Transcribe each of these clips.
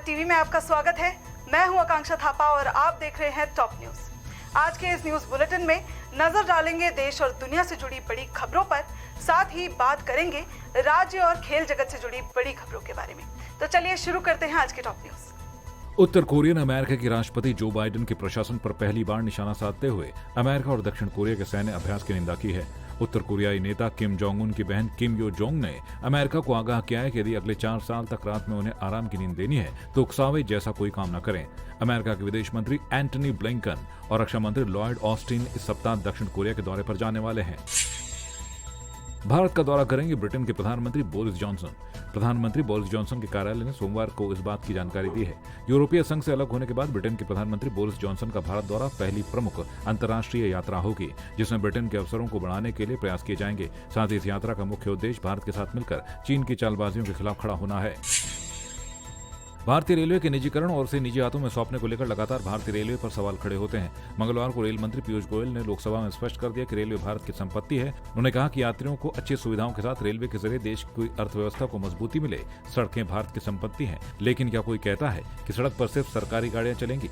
Bharat TV में आपका स्वागत है। मैं हूं आकांक्षा थापा और आप देख रहे हैं टॉप न्यूज। आज के इस न्यूज बुलेटिन में नजर डालेंगे देश और दुनिया से जुड़ी बड़ी खबरों पर, साथ ही बात करेंगे राज्य और खेल जगत से जुड़ी बड़ी खबरों के बारे में। तो चलिए शुरू करते हैं आज के टॉप न्यूज। उत्तर कोरिया ने अमेरिका के राष्ट्रपति जो बाइडेन के प्रशासन पर पहली बार निशाना साधते हुए अमेरिका और दक्षिण कोरिया के सैन्य अभ्यास की निंदा की है। उत्तर कोरियाई नेता किम जोंग उन की बहन किम यो जोंग ने अमेरिका को आगाह किया है कि यदि अगले 4 साल तक रात में उन्हें आराम की नींद देनी है तो उकसावे जैसा कोई काम न करें। अमेरिका के विदेश मंत्री एंटनी ब्लिंकन और रक्षा मंत्री लॉयड ऑस्टिन इस सप्ताह दक्षिण कोरिया के दौरे पर जाने वाले हैं। भारत का दौरा करेंगे ब्रिटेन के प्रधानमंत्री बोरिस जॉनसन। प्रधानमंत्री बोरिस जॉनसन के कार्यालय ने सोमवार को इस बात की जानकारी दी है। यूरोपीय संघ से अलग होने के बाद ब्रिटेन के प्रधानमंत्री बोरिस जॉनसन का भारत दौरा पहली प्रमुख अंतर्राष्ट्रीय यात्रा होगी, जिसमें ब्रिटेन के अवसरों को बढ़ाने के लिए प्रयास किए जाएंगे। साथ ही इस यात्रा का मुख्य उद्देश्य भारत के साथ मिलकर चीन की चालबाजियों के खिलाफ खड़ा होना है। भारतीय रेलवे के निजीकरण और उसे निजी हाथों में सौंपने को लेकर लगातार भारतीय रेलवे पर सवाल खड़े होते हैं। मंगलवार को रेल मंत्री पीयूष गोयल ने लोकसभा में स्पष्ट कर दिया कि रेलवे भारत की संपत्ति है। उन्होंने कहा कि यात्रियों को अच्छी सुविधाओं के साथ रेलवे के जरिए देश की अर्थव्यवस्था को मजबूती मिले। सड़कें भारत की संपत्ति हैं, लेकिन क्या कोई कहता है कि सड़क पर सिर्फ सरकारी गाड़ियां चलेंगी?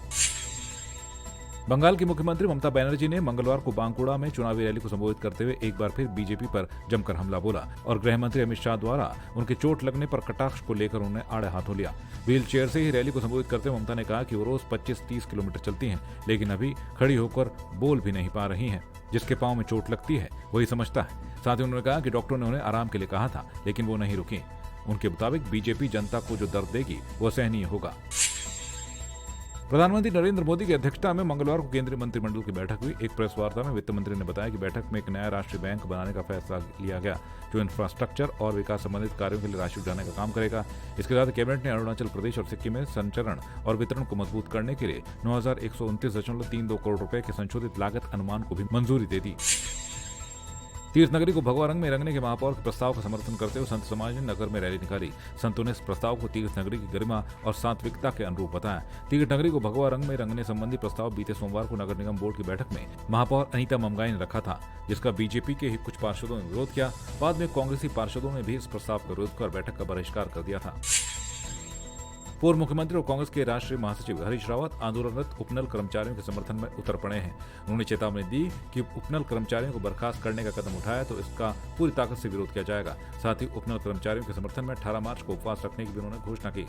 बंगाल की मुख्यमंत्री ममता बनर्जी ने मंगलवार को बांकुड़ा में चुनावी रैली को संबोधित करते हुए एक बार फिर बीजेपी पर जमकर हमला बोला और गृह मंत्री अमित शाह द्वारा उनके चोट लगने पर कटाक्ष को लेकर उन्हें आड़े हाथों लिया। व्हील चेयर से ही रैली को संबोधित करते हुए ममता ने कहा कि वो रोज 25-30 किलोमीटर चलती हैं, लेकिन अभी खड़ी होकर बोल भी नहीं पा रही हैं। जिसके पांव में चोट लगती है वही समझता है। साथ ही उन्होंने कहा कि डॉक्टरों ने उन्हें आराम के लिए कहा था, लेकिन वो नहीं रुकी। उनके मुताबिक बीजेपी जनता को जो दर्द देगी वो सहनीय होगा। प्रधानमंत्री नरेंद्र मोदी की अध्यक्षता में मंगलवार को केंद्रीय मंत्रिमंडल की बैठक हुई। एक प्रेस वार्ता में वित्त मंत्री ने बताया कि बैठक में एक नया राष्ट्रीय बैंक बनाने का फैसला लिया गया, जो इंफ्रास्ट्रक्चर और विकास संबंधित कार्यों के लिए राशि जुटाने का काम करेगा। इसके साथ कैबिनेट ने अरुणाचल प्रदेश और सिक्किम में संचरण और वितरण को मजबूत करने के लिए 9,129.32 करोड़ रुपए के संशोधित लागत अनुमान को भी मंजूरी दे दी। तीर्थ नगरी को भगवा रंग में रंगने के महापौर के प्रस्ताव का समर्थन करते हुए संत समाज ने नगर में रैली निकाली। संतों ने इस प्रस्ताव को तीर्थ नगरी की गरिमा और सात्विकता के अनुरूप बताया। तीर्थ नगरी को भगवा रंग में रंगने संबंधी प्रस्ताव बीते सोमवार को नगर निगम बोर्ड की बैठक में महापौर अनीता ममगाई ने रखा था, जिसका बीजेपी के ही कुछ पार्षदों ने विरोध किया। बाद में कांग्रेसी पार्षदों ने भी इस प्रस्ताव का विरोध कर बैठक का बहिष्कार कर दिया था। पूर्व मुख्यमंत्री और कांग्रेस के राष्ट्रीय महासचिव हरीश रावत आंदोलनरत उपनल कर्मचारियों के समर्थन में उतर पड़े हैं। उन्होंने चेतावनी दी कि उपनल कर्मचारियों को बर्खास्त करने का कदम उठाया तो इसका पूरी ताकत से विरोध किया जाएगा। साथ ही उपनल कर्मचारियों के समर्थन में 18 मार्च को उपवास रखने की भी उन्होंने घोषणा की।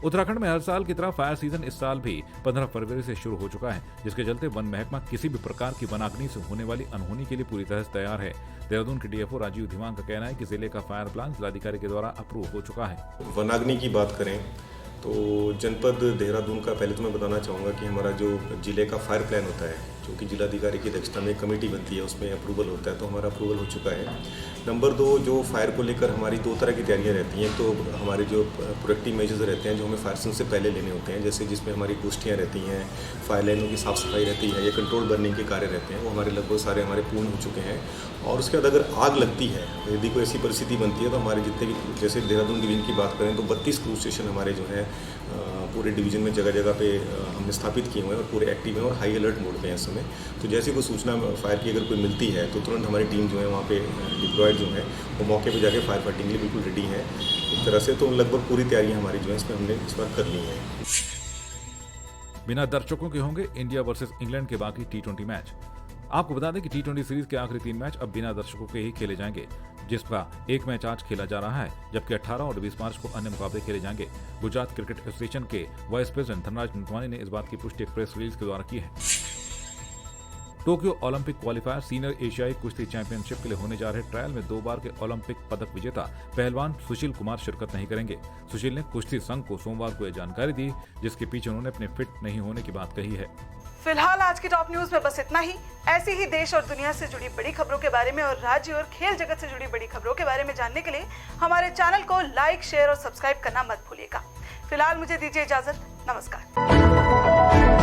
उत्तराखंड में हर साल की तरह फायर सीजन इस साल भी 15 फरवरी से शुरू हो चुका है, जिसके चलते वन महकमा किसी भी प्रकार की वनाग्नि से होने वाली अनहोनी के लिए पूरी तरह से तैयार है। देहरादून के डीएफओ राजीव धीमान का कहना है कि जिले का फायर प्लान जिलाधिकारी के द्वारा अप्रूव हो चुका है। वनाग्नि की बात करें तो जनपद देहरादून का पहले तो मैं बताना चाहूँगा कि हमारा जो जिले का फायर प्लान होता है, जो कि जिलाधिकारी की अध्यक्षता में कमेटी बनती है, उसमें अप्रूवल होता है, तो हमारा अप्रूवल हो चुका है। नंबर 2, जो फायर को लेकर हमारी 2 तरह की तैयारियां रहती हैं। तो हमारे जो प्रोटेक्टिव मेजर्स रहते हैं जो हमें फायर सीजन से पहले लेने होते हैं, जैसे जिसमें हमारी गोष्ठियाँ रहती हैं, फायर लाइनों की साफ सफाई रहती है, या कंट्रोल बर्निंग के कार्य रहते हैं, वो हमारे लगभग सारे हमारे पूर्ण हो चुके हैं। और उसके बाद अगर आग लगती है, यदि कोई ऐसी परिस्थिति बनती है, तो हमारे जितने भी, जैसे देहरादून डिवीजन की बात करें तो 32 क्रूज स्टेशन हमारे जो है पूरे डिवीजन में जगह जगह पे हमने स्थापित किए हुए हैं और पूरे एक्टिव हैं और हाई अलर्ट मोड पे हैं इस समय। तो जैसे कोई सूचना फायर की अगर कोई मिलती है तो तुरंत हमारी टीम जो है वहाँ पे डिप्लॉयड जो है वो मौके पे जाके फायर फाइटिंग के लिए बिल्कुल रेडी है एक तरह से। तो लगभग पूरी तैयारियाँ हमारी जो है इसमें हमने इस बार कर ली हैं। बिना दर्शकों के होंगे इंडिया वर्सेस इंग्लैंड के बाकी T20 मैच। आपको बता दें कि T20 सीरीज के आखिरी 3 मैच अब बिना दर्शकों के ही खेले जाएंगे, जिसका एक मैच आज खेला जा रहा है, जबकि 18 और 20 मार्च को अन्य मुकाबले खेले जाएंगे। गुजरात क्रिकेट एसोसिएशन के वाइस प्रेसिडेंट धनराज नथवानी ने इस बात की पुष्टि एक प्रेस रिलीज के द्वारा की है। टोक्यो ओलंपिक क्वालिफायर सीनियर एशियाई कुश्ती चैंपियनशिप के लिए होने जा रहे ट्रायल में 2 बार के ओलंपिक पदक विजेता पहलवान सुशील कुमार शिरकत नहीं करेंगे। सुशील ने कुश्ती संघ को सोमवार को यह जानकारी दी, जिसके पीछे उन्होंने अपने फिट नहीं होने की बात कही है। फिलहाल आज की टॉप न्यूज में बस इतना ही। ऐसी ही देश और दुनिया से जुड़ी बड़ी खबरों के बारे में और राज्य और खेल जगत से जुड़ी बड़ी खबरों के बारे में जानने के लिए हमारे चैनल को लाइक, शेयर और सब्सक्राइब करना मत भूलिएगा। फिलहाल मुझे दीजिए इजाजत। नमस्कार।